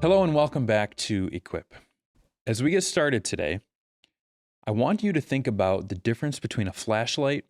Hello and welcome back to Equip. As we get started today, I want you to think about the difference between a flashlight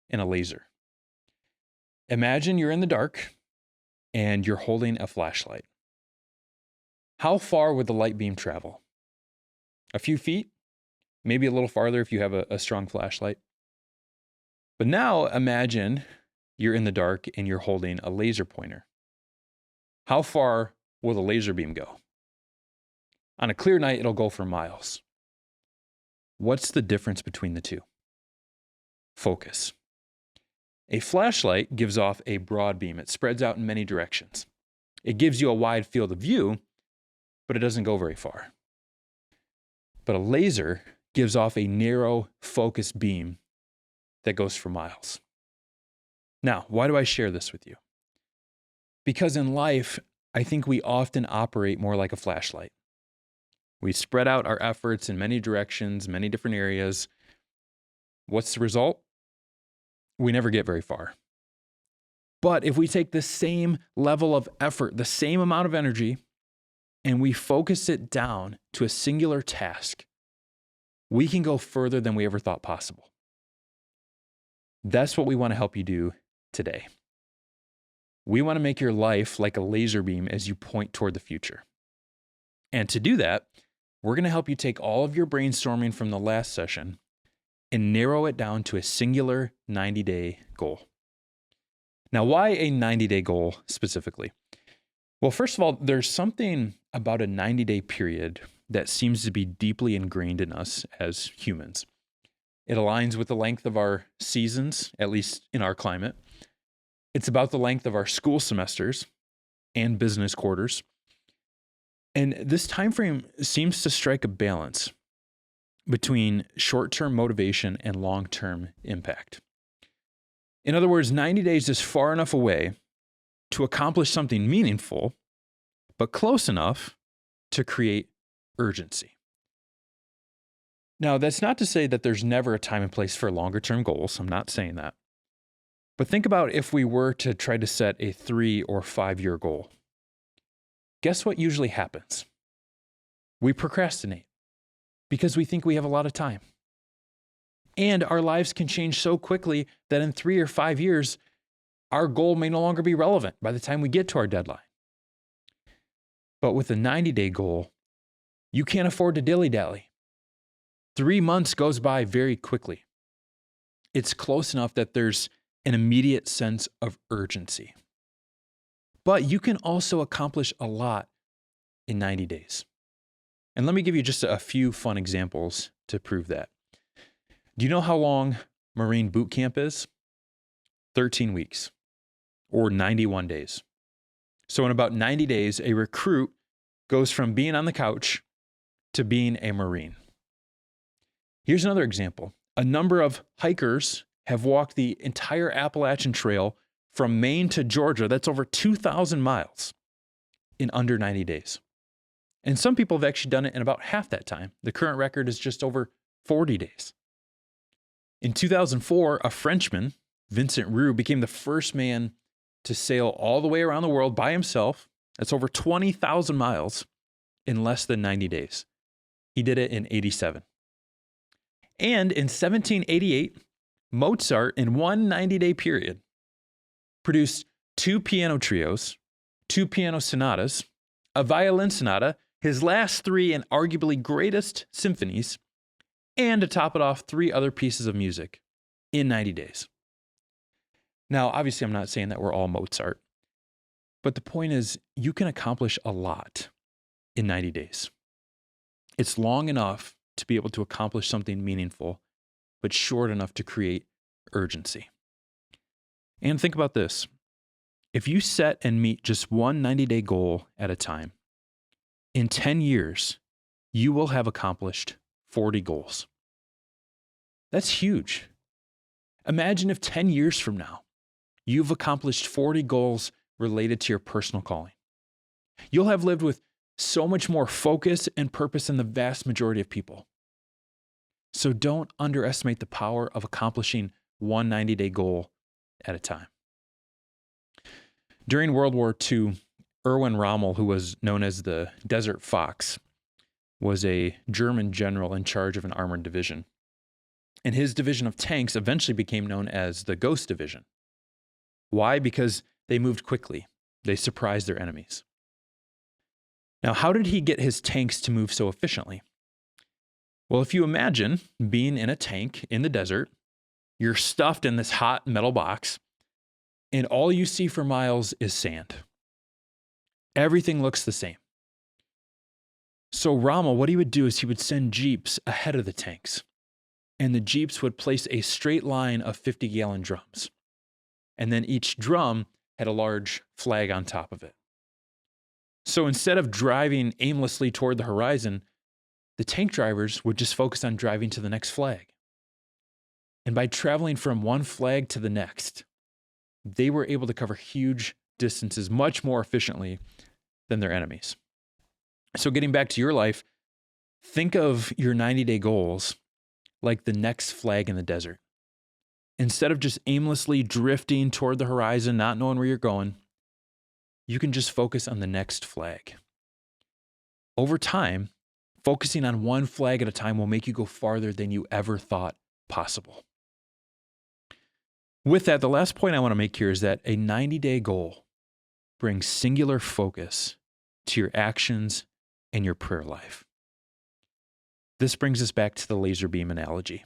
and a laser. Imagine you're in the dark and you're holding a flashlight. How far would the light beam travel? A few feet? Maybe a little farther if you have a strong flashlight. But now imagine you're in the dark and you're holding a laser pointer. How far will the laser beam go? On a clear night, it'll go for miles. What's the difference between the two? Focus. A flashlight gives off a broad beam. It spreads out in many directions. It gives you a wide field of view, but it doesn't go very far. But a laser gives off a narrow, focused beam that goes for miles. Now, why do I share this with you? Because in life, I think we often operate more like a flashlight. We spread out our efforts in many directions, many different areas. What's the result? We never get very far. But if we take the same level of effort, the same amount of energy, and we focus it down to a singular task, we can go further than we ever thought possible. That's what we want to help you do today. We want to make your life like a laser beam as you point toward the future. And to do that, we're going to help you take all of your brainstorming from the last session and narrow it down to a singular 90-day goal. Now, why a 90-day goal specifically? Well, first of all, there's something about a 90-day period that seems to be deeply ingrained in us as humans. It aligns with the length of our seasons, at least in our climate. It's about the length of our school semesters and business quarters. And this time frame seems to strike a balance between short-term motivation and long-term impact. In other words, 90 days is far enough away to accomplish something meaningful, but close enough to create urgency. Now, that's not to say that there's never a time and place for longer-term goals. I'm not saying that. But think about if we were to try to set a 3 or 5 year goal. Guess what usually happens? We procrastinate because we think we have a lot of time. And our lives can change so quickly that in 3 or 5 years, our goal may no longer be relevant by the time we get to our deadline. But with a 90-day goal, you can't afford to dilly-dally. 3 months goes by very quickly. It's close enough that there's an immediate sense of urgency. But you can also accomplish a lot in 90 days. And let me give you just a few fun examples to prove that. Do you know how long Marine boot camp is? 13 weeks or 91 days. So in about 90 days, a recruit goes from being on the couch to being a Marine. Here's another example. A number of hikers have walked the entire Appalachian Trail from Maine to Georgia. That's over 2,000 miles in under 90 days. And some people have actually done it in about half that time. The current record is just over 40 days. In 2004, a Frenchman, Vincent Roux, became the first man to sail all the way around the world by himself. That's over 20,000 miles in less than 90 days. He did it in 87. And in 1788, Mozart, in one 90-day period, produced 2 piano trios, 2 piano sonatas, a violin sonata, his last 3 and arguably greatest symphonies, and to top it off, 3 other pieces of music in 90 days. Now, obviously, I'm not saying that we're all Mozart, but the point is you can accomplish a lot in 90 days. It's long enough to be able to accomplish something meaningful, but short enough to create urgency. And think about this. If you set and meet just one 90-day goal at a time, in 10 years, you will have accomplished 40 goals. That's huge. Imagine if 10 years from now, you've accomplished 40 goals related to your personal calling. You'll have lived with so much more focus and purpose than the vast majority of people. So don't underestimate the power of accomplishing one 90-day goal at a time. During World War II, Erwin Rommel, who was known as the Desert Fox, was a German general in charge of an armored division. And his division of tanks eventually became known as the Ghost Division. Why? Because they moved quickly. They surprised their enemies. Now, how did he get his tanks to move so efficiently? Well, if you imagine being in a tank in the desert, you're stuffed in this hot metal box, and all you see for miles is sand. Everything looks the same. So Rommel, what he would do is he would send jeeps ahead of the tanks, and the jeeps would place a straight line of 50-gallon drums. And then each drum had a large flag on top of it. So instead of driving aimlessly toward the horizon, the tank drivers would just focus on driving to the next flag. And by traveling from one flag to the next, they were able to cover huge distances much more efficiently than their enemies. So getting back to your life, think of your 90-day goals like the next flag in the desert. Instead of just aimlessly drifting toward the horizon, not knowing where you're going, you can just focus on the next flag. Over time, focusing on one flag at a time will make you go farther than you ever thought possible. With that, the last point I want to make here is that a 90-day goal brings singular focus to your actions and your prayer life. This brings us back to the laser beam analogy.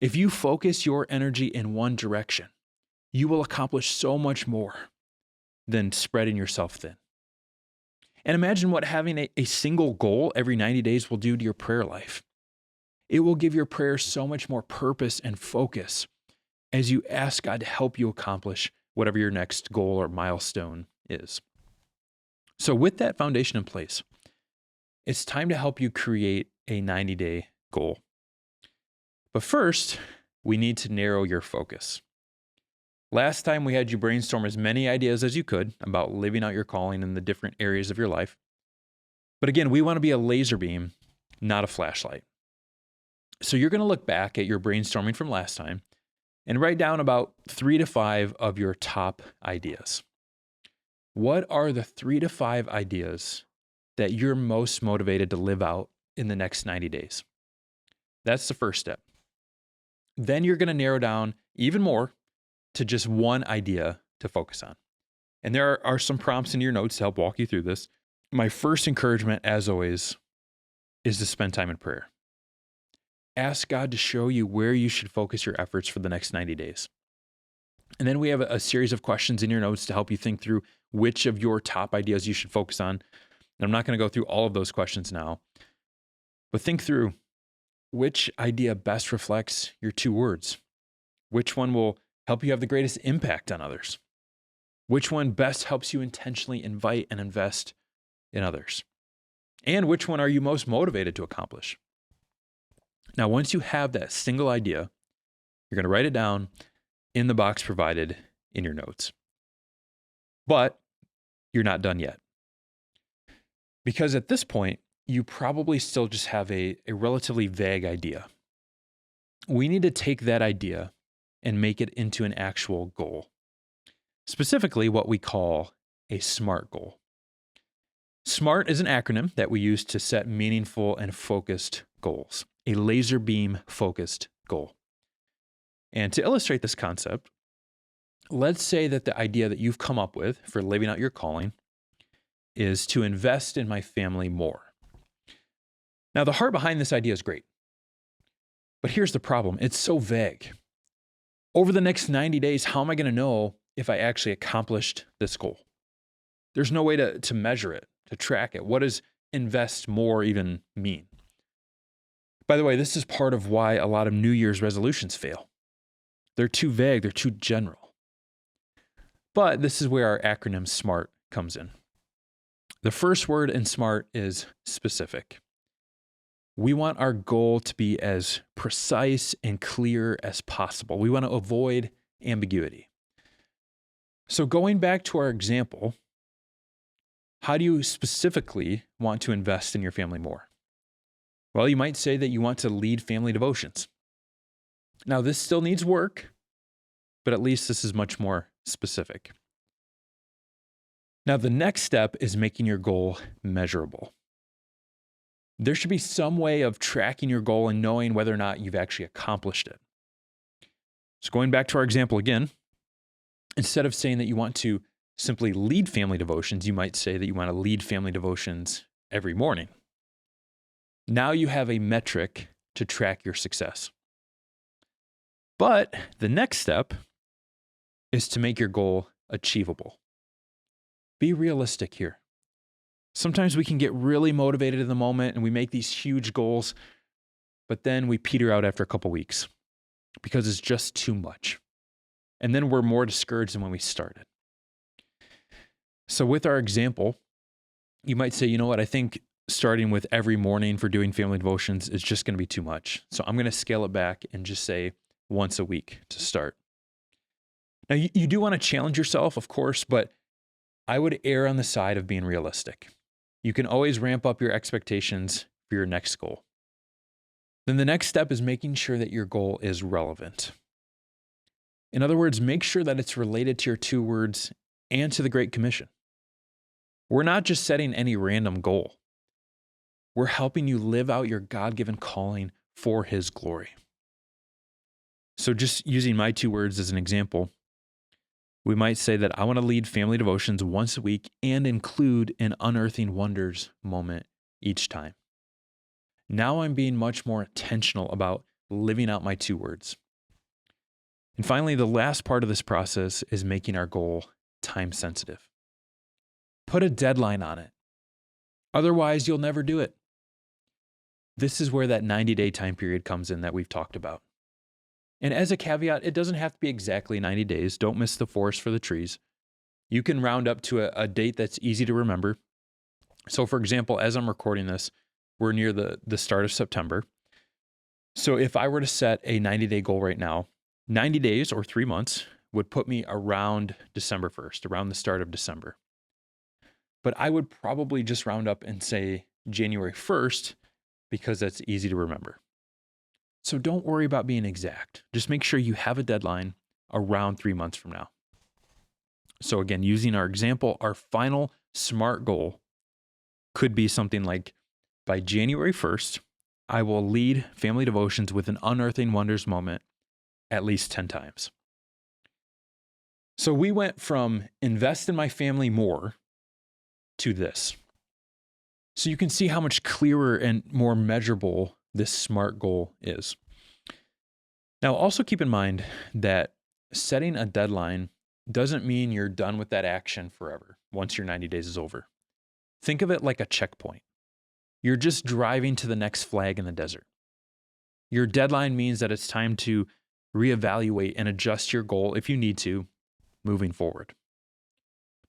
If you focus your energy in one direction, you will accomplish so much more than spreading yourself thin. And imagine what having a single goal every 90 days will do to your prayer life. It will give your prayers so much more purpose and focus as you ask God to help you accomplish whatever your next goal or milestone is. So with that foundation in place, it's time to help you create a 90-day goal. But first, we need to narrow your focus. Last time we had you brainstorm as many ideas as you could about living out your calling in the different areas of your life. But again, we want to be a laser beam, not a flashlight. So you're going to look back at your brainstorming from last time and write down about 3 to 5 of your top ideas. What are the 3 to 5 ideas that you're most motivated to live out in the next 90 days? That's the first step. Then you're going to narrow down even more to just one idea to focus on. And there are some prompts in your notes to help walk you through this. My first encouragement, as always, is to spend time in prayer. Ask God to show you where you should focus your efforts for the next 90 days. And then we have a series of questions in your notes to help you think through which of your top ideas you should focus on. And I'm not going to go through all of those questions now, but think through which idea best reflects your 2 words. Which one will help you have the greatest impact on others? Which one best helps you intentionally invite and invest in others? And which one are you most motivated to accomplish? Now, once you have that single idea, you're going to write it down in the box provided in your notes. But you're not done yet. Because at this point, you probably still just have a relatively vague idea. We need to take that idea and make it into an actual goal. Specifically, what we call a SMART goal. SMART is an acronym that we use to set meaningful and focused goals, a laser beam focused goal. And to illustrate this concept, let's say that the idea that you've come up with for living out your calling is to invest in my family more. Now, the heart behind this idea is great, but here's the problem. It's so vague. Over the next 90 days, how am I going to know if I actually accomplished this goal? There's no way to measure it, to track it. What does invest more even mean? By the way, this is part of why a lot of New Year's resolutions fail. They're too vague, they're too general. But this is where our acronym SMART comes in. The first word in SMART is specific. We want our goal to be as precise and clear as possible. We want to avoid ambiguity. So going back to our example, how do you specifically want to invest in your family more? Well, you might say that you want to lead family devotions. Now, this still needs work, but at least this is much more specific. Now, the next step is making your goal measurable. There should be some way of tracking your goal and knowing whether or not you've actually accomplished it. So going back to our example again, instead of saying that you want to simply lead family devotions, you might say that you want to lead family devotions every morning. Now you have a metric to track your success. But the next step is to make your goal achievable. Be realistic here. Sometimes we can get really motivated in the moment and we make these huge goals, but then we peter out after a couple weeks because it's just too much. And then we're more discouraged than when we started. So with our example, you might say, you know what, I think starting with every morning for doing family devotions is just going to be too much. So I'm going to scale it back and just say once a week to start. Now, you do want to challenge yourself, of course, but I would err on the side of being realistic. You can always ramp up your expectations for your next goal. Then the next step is making sure that your goal is relevant. In other words, make sure that it's related to your 2 words and to the Great Commission. We're not just setting any random goal. We're helping you live out your God-given calling for His glory. So just using my 2 words as an example, we might say that I want to lead family devotions once a week and include an unearthing wonders moment each time. Now I'm being much more intentional about living out my 2 words. And finally, the last part of this process is making our goal time sensitive. Put a deadline on it. Otherwise, you'll never do it. This is where that 90-day time period comes in that we've talked about. And as a caveat, it doesn't have to be exactly 90 days. Don't miss the forest for the trees. You can round up to a date that's easy to remember. So for example, as I'm recording this, we're near the start of September. So if I were to set a 90-day goal right now, 90 days or 3 months would put me around December 1st, around the start of December. But I would probably just round up and say January 1st because that's easy to remember. So don't worry about being exact. Just make sure you have a deadline around 3 months from now. So again, using our example, our final SMART goal could be something like, by January 1st, I will lead family devotions with an unearthing wonders moment at least 10 times. So we went from invest in my family more to this. So you can see how much clearer and more measurable this SMART goal is. Now, also keep in mind that setting a deadline doesn't mean you're done with that action forever once your 90 days is over. Think of it like a checkpoint. You're just driving to the next flag in the desert. Your deadline means that it's time to reevaluate and adjust your goal if you need to moving forward.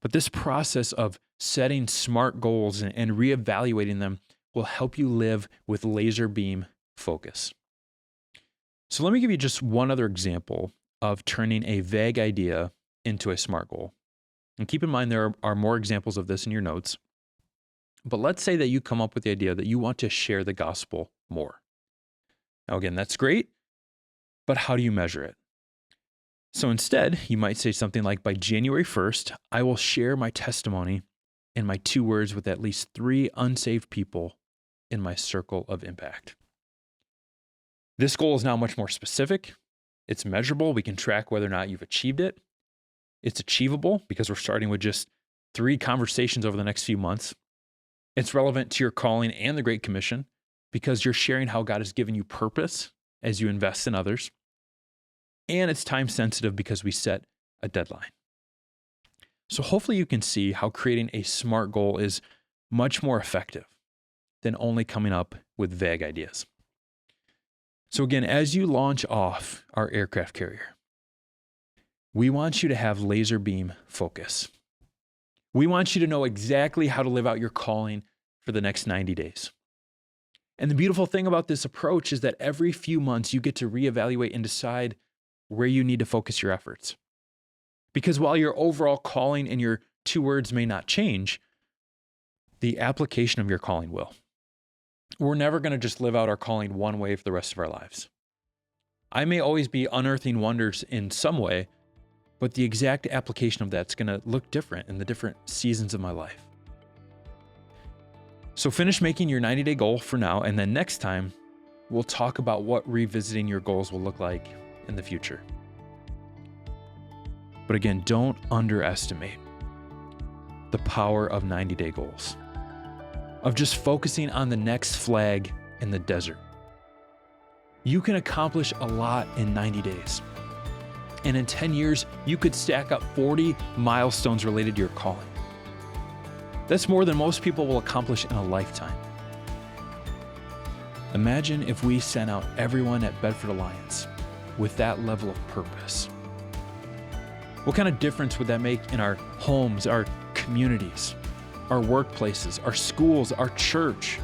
But this process of setting SMART goals and reevaluating them will help you live with laser beam focus. So let me give you just one other example of turning a vague idea into a SMART goal. And keep in mind there are more examples of this in your notes. But let's say that you come up with the idea that you want to share the gospel more. Now again, that's great, but how do you measure it? So instead, you might say something like, by January 1st, I will share my testimony and my 2 words with at least 3 unsaved people in my circle of impact. This goal is now much more specific. It's measurable. We can track whether or not you've achieved it. It's achievable because we're starting with just 3 conversations over the next few months. It's relevant to your calling and the Great Commission because you're sharing how God has given you purpose as you invest in others. And it's time sensitive because we set a deadline. So hopefully you can see how creating a SMART goal is much more effective than only coming up with vague ideas. So again, as you launch off our aircraft carrier, we want you to have laser beam focus. We want you to know exactly how to live out your calling for the next 90 days. And the beautiful thing about this approach is that every few months you get to reevaluate and decide where you need to focus your efforts. Because while your overall calling and your 2 words may not change, the application of your calling will. We're never going to just live out our calling one way for the rest of our lives. I may always be unearthing wonders in some way, but the exact application of that's going to look different in the different seasons of my life. So finish making your 90-day goal for now, and then next time, we'll talk about what revisiting your goals will look like in the future. But again, don't underestimate the power of 90-day goals, of just focusing on the next flag in the desert. You can accomplish a lot in 90 days. And in 10 years, you could stack up 40 milestones related to your calling. That's more than most people will accomplish in a lifetime. Imagine if we sent out everyone at Bedford Alliance with that level of purpose. What kind of difference would that make in our homes, our communities, our workplaces, our schools, our church?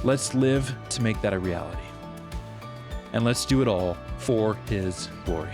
Let's live to make that a reality. And let's do it all for His glory.